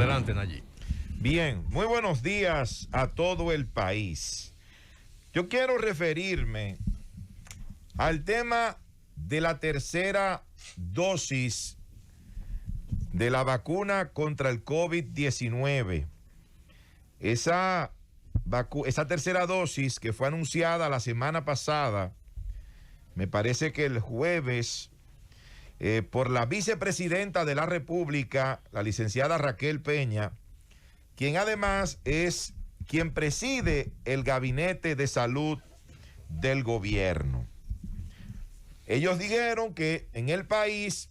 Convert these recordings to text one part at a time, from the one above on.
Adelante, Nayib. Bien, muy buenos días a todo el país. Yo quiero referirme al tema de la tercera dosis de la vacuna contra el COVID-19. Esa tercera dosis que fue anunciada la semana pasada, me parece que el jueves, por la vicepresidenta de la República, la licenciada Raquel Peña, quien además es quien preside el Gabinete de Salud del gobierno. Ellos dijeron que en el país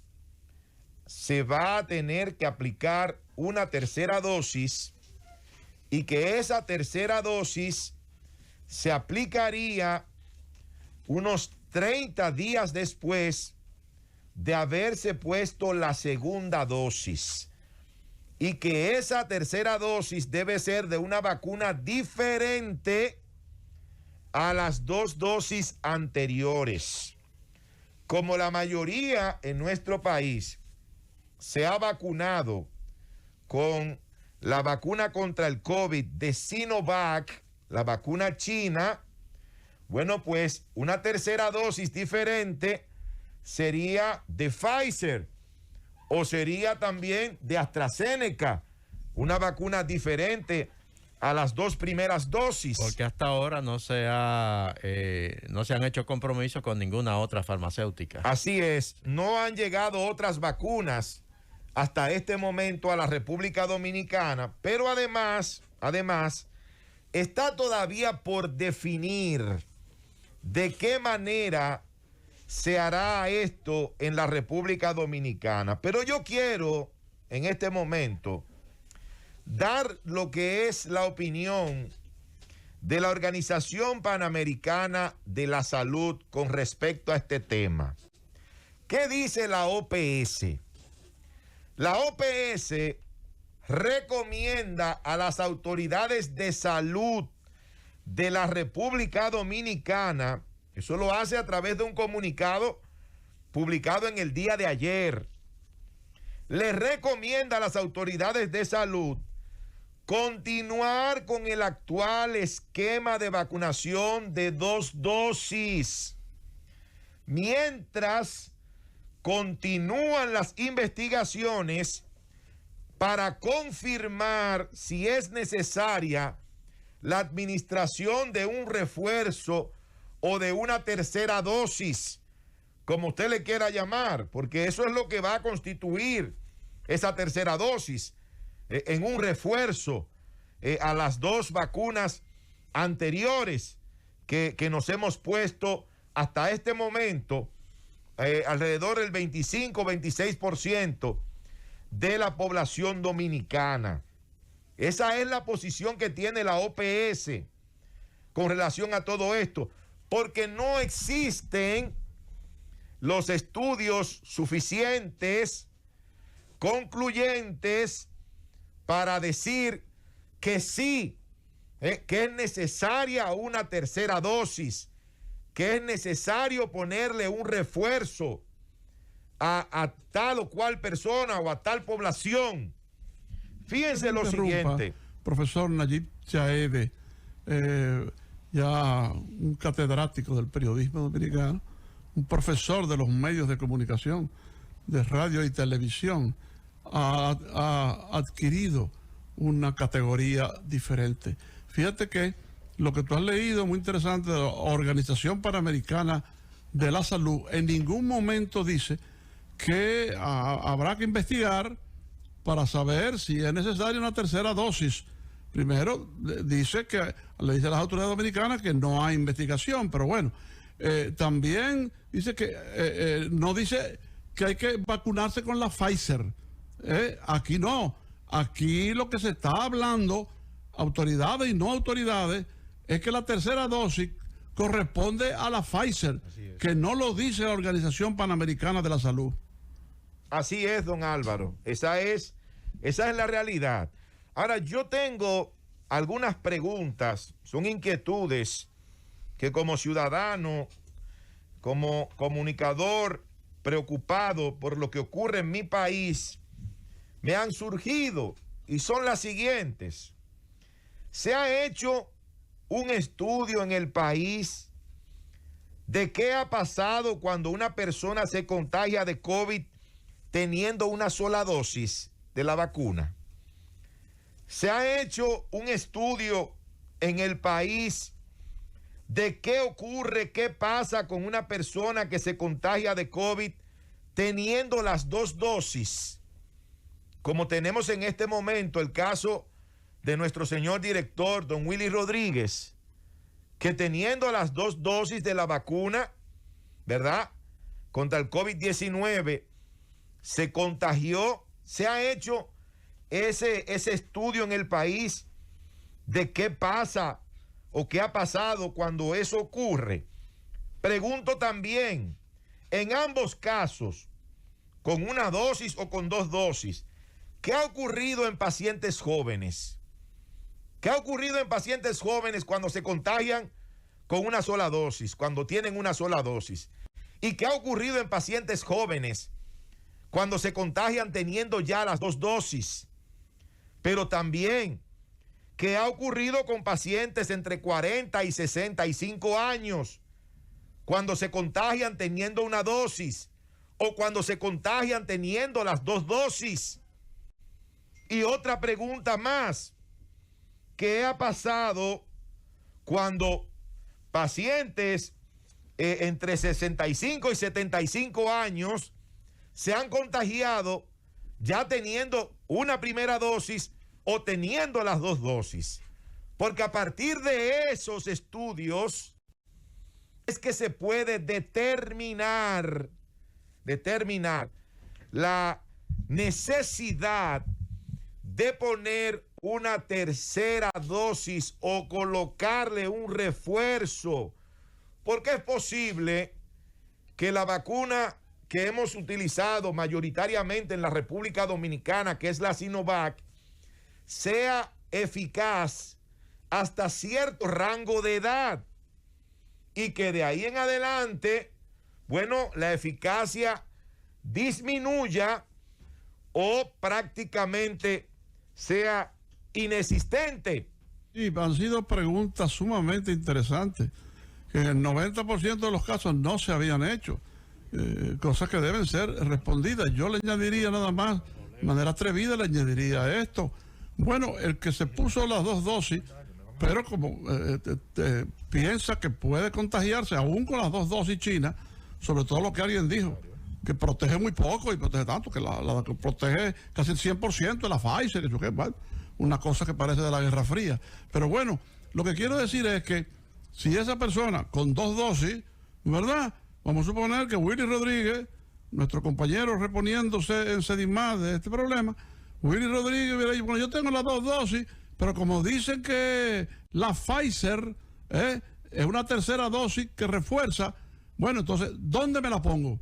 se va a tener que aplicar una tercera dosis y que esa tercera dosis se aplicaría unos 30 días después de haberse puesto la segunda dosis, y que esa tercera dosis debe ser de una vacuna diferente a las dos dosis anteriores. Como la mayoría en nuestro país se ha vacunado con la vacuna contra el COVID de Sinovac, la vacuna china, bueno, pues una tercera dosis diferente sería de Pfizer o sería también de AstraZeneca, una vacuna diferente a las dos primeras dosis. Porque hasta ahora no se han hecho compromisos con ninguna otra farmacéutica. Así es, no han llegado otras vacunas hasta este momento a la República Dominicana, pero además, está todavía por definir de qué manera se hará esto en la República Dominicana. Pero yo quiero en este momento dar lo que es la opinión de la Organización Panamericana de la Salud con respecto a este tema. ¿Qué dice la OPS? La OPS recomienda a las autoridades de salud de la República Dominicana, eso lo hace a través de un comunicado publicado en el día de ayer, le recomienda a las autoridades de salud continuar con el actual esquema de vacunación de 2 dosis, mientras continúan las investigaciones para confirmar si es necesaria la administración de un refuerzo o de una tercera dosis, como usted le quiera llamar, porque eso es lo que va a constituir esa tercera dosis, en un refuerzo a las dos vacunas anteriores que nos hemos puesto hasta este momento, alrededor del 25-26% de la población dominicana. Esa es la posición que tiene la OPS con relación a todo esto, porque no existen los estudios suficientes, concluyentes, para decir que sí, que es necesaria una tercera dosis, que es necesario ponerle un refuerzo a tal o cual persona o a tal población. Fíjense lo siguiente. Profesor Nayib Chaede, ya un catedrático del periodismo dominicano, un profesor de los medios de comunicación, de radio y televisión, ha adquirido una categoría diferente. Fíjate que lo que tú has leído, muy interesante, de la Organización Panamericana de la Salud, en ningún momento dice que habrá que investigar para saber si es necesaria una tercera dosis. Primero le dice a las autoridades dominicanas que no hay investigación, pero bueno, también dice que no dice que hay que vacunarse con la Pfizer. Aquí no, aquí lo que se está hablando, autoridades y no autoridades, es que la tercera dosis corresponde a la Pfizer, que no lo dice la Organización Panamericana de la Salud. Así es, don Álvaro, esa es la realidad. Ahora, yo tengo algunas preguntas, son inquietudes que como ciudadano, como comunicador preocupado por lo que ocurre en mi país, me han surgido y son las siguientes. Se ha hecho un estudio en el país de qué ha pasado cuando una persona se contagia de COVID teniendo una sola dosis de la vacuna. Se ha hecho un estudio en el país de qué ocurre, qué pasa con una persona que se contagia de COVID teniendo las dos dosis, como tenemos en este momento el caso de nuestro señor director, don Willy Rodríguez, que teniendo las dos dosis de la vacuna, ¿verdad?, contra el COVID-19, se contagió. Se ha hecho ese estudio en el país de qué pasa o qué ha pasado cuando eso ocurre. Pregunto también, en ambos casos, con una dosis o con dos dosis, ¿qué ha ocurrido en pacientes jóvenes? ¿Qué ha ocurrido en pacientes jóvenes cuando se contagian con una sola dosis, cuando tienen una sola dosis? ¿Y qué ha ocurrido en pacientes jóvenes cuando se contagian teniendo ya las dos dosis? Pero también, ¿qué ha ocurrido con pacientes entre 40 y 65 años cuando se contagian teniendo una dosis o cuando se contagian teniendo las dos dosis? Y otra pregunta más, ¿qué ha pasado cuando pacientes entre 65 y 75 años se han contagiado ya teniendo una primera dosis o teniendo las dos dosis? Porque a partir de esos estudios es que se puede determinar la necesidad de poner una tercera dosis o colocarle un refuerzo, porque es posible que la vacuna que hemos utilizado mayoritariamente en la República Dominicana, que es la Sinovac, sea eficaz hasta cierto rango de edad y que de ahí en adelante, bueno, la eficacia disminuya o prácticamente sea inexistente. Sí, han sido preguntas sumamente interesantes que en el 90% de los casos no se habían hecho, cosas que deben ser respondidas. Yo le añadiría nada más, de manera atrevida le añadiría esto. Bueno, el que se puso las dos dosis, pero como piensa que puede contagiarse aún con las dos dosis chinas, sobre todo lo que alguien dijo, que protege muy poco y protege tanto, que la que protege casi el 100% de la Pfizer, eso que bueno, una cosa que parece de la Guerra Fría. Pero bueno, lo que quiero decir es que si esa persona con dos dosis, ¿verdad? Vamos a suponer que Willy Rodríguez, nuestro compañero reponiéndose en Sedimás de este problema, Willy Rodríguez hubiera dicho, bueno, yo tengo las dos dosis, pero como dicen que la Pfizer es una tercera dosis que refuerza, bueno, entonces, ¿dónde me la pongo?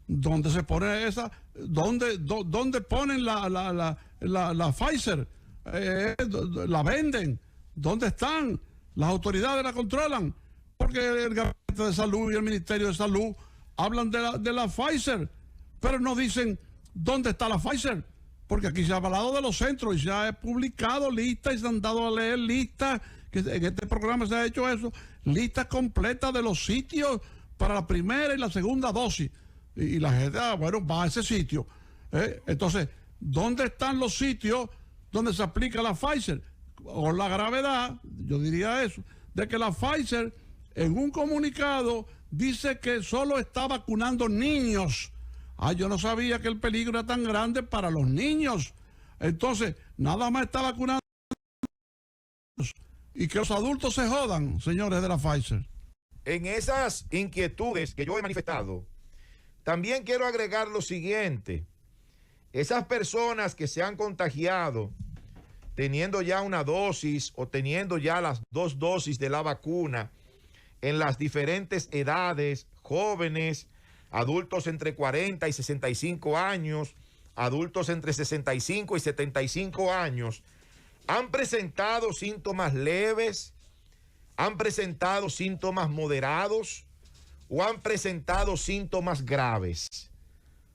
¿Dónde se pone esa? ¿Dónde ponen la Pfizer? ¿La venden? ¿Dónde están? ¿Las autoridades la controlan? Porque el Gabinete de Salud y el Ministerio de Salud hablan de la Pfizer, pero no dicen dónde está la Pfizer. Porque aquí se ha hablado de los centros y se ha publicado listas y se han dado a leer listas, que en este programa se ha hecho eso, listas completas de los sitios para la primera y la segunda dosis. Y la gente, bueno, va a ese sitio. Entonces, ¿dónde están los sitios donde se aplica la Pfizer? O la gravedad, yo diría eso, de que la Pfizer en un comunicado dice que solo está vacunando niños. Yo no sabía que el peligro era tan grande para los niños. Entonces, nada más está vacunando y que los adultos se jodan, señores de la Pfizer. En esas inquietudes que yo he manifestado, también quiero agregar lo siguiente. Esas personas que se han contagiado teniendo ya una dosis o teniendo ya las dos dosis de la vacuna en las diferentes edades, jóvenes, adultos entre 40 y 65 años, adultos entre 65 y 75 años, han presentado síntomas leves, han presentado síntomas moderados o han presentado síntomas graves.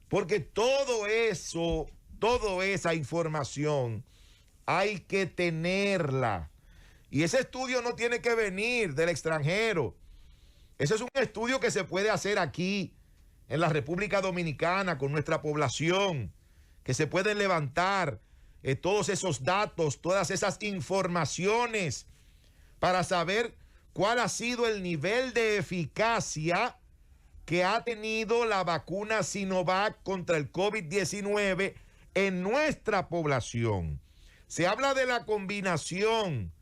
Porque todo eso, toda esa información hay que tenerla. Y ese estudio no tiene que venir del extranjero. Ese es un estudio que se puede hacer aquí, en la República Dominicana, con nuestra población, que se pueden levantar todos esos datos, todas esas informaciones para saber cuál ha sido el nivel de eficacia que ha tenido la vacuna Sinovac contra el COVID-19 en nuestra población. Se habla de la combinación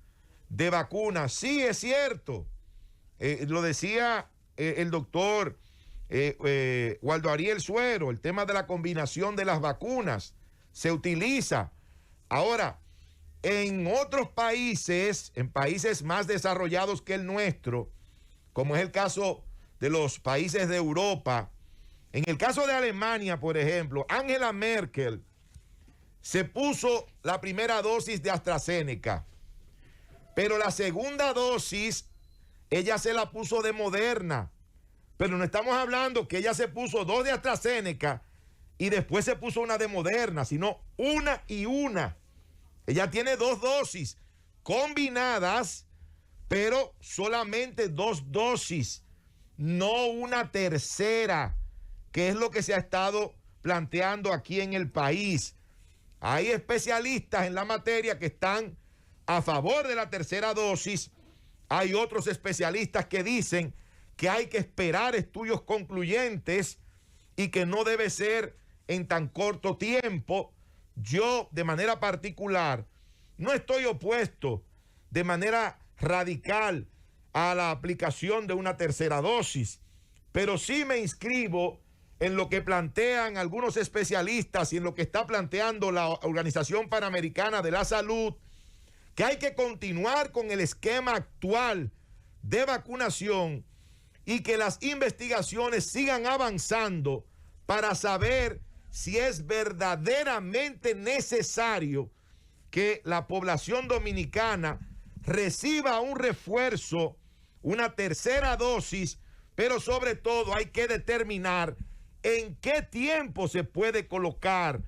de vacunas. Sí, es cierto. Lo decía el doctor Waldo Ariel Suero, el tema de la combinación de las vacunas se utiliza. Ahora, en otros países, en países más desarrollados que el nuestro, como es el caso de los países de Europa, en el caso de Alemania, por ejemplo, Angela Merkel se puso la primera dosis de AstraZeneca, pero la segunda dosis ella se la puso de Moderna. Pero no estamos hablando que ella se puso 2 de AstraZeneca y después se puso una de Moderna, sino una y una. Ella tiene 2 dosis combinadas, pero solamente 2 dosis, no una tercera, que es lo que se ha estado planteando aquí en el país. Hay especialistas en la materia que están a favor de la tercera dosis. Hay otros especialistas que dicen que hay que esperar estudios concluyentes y que no debe ser en tan corto tiempo. Yo, de manera particular, no estoy opuesto de manera radical a la aplicación de una tercera dosis, pero sí me inscribo en lo que plantean algunos especialistas y en lo que está planteando la Organización Panamericana de la Salud, que hay que continuar con el esquema actual de vacunación y que las investigaciones sigan avanzando para saber si es verdaderamente necesario que la población dominicana reciba un refuerzo, una tercera dosis, pero sobre todo hay que determinar en qué tiempo se puede colocar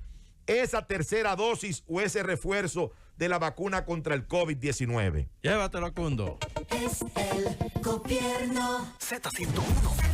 esa tercera dosis o ese refuerzo de la vacuna contra el COVID-19. Llévatelo, Cundo. Es el gobierno. Z101.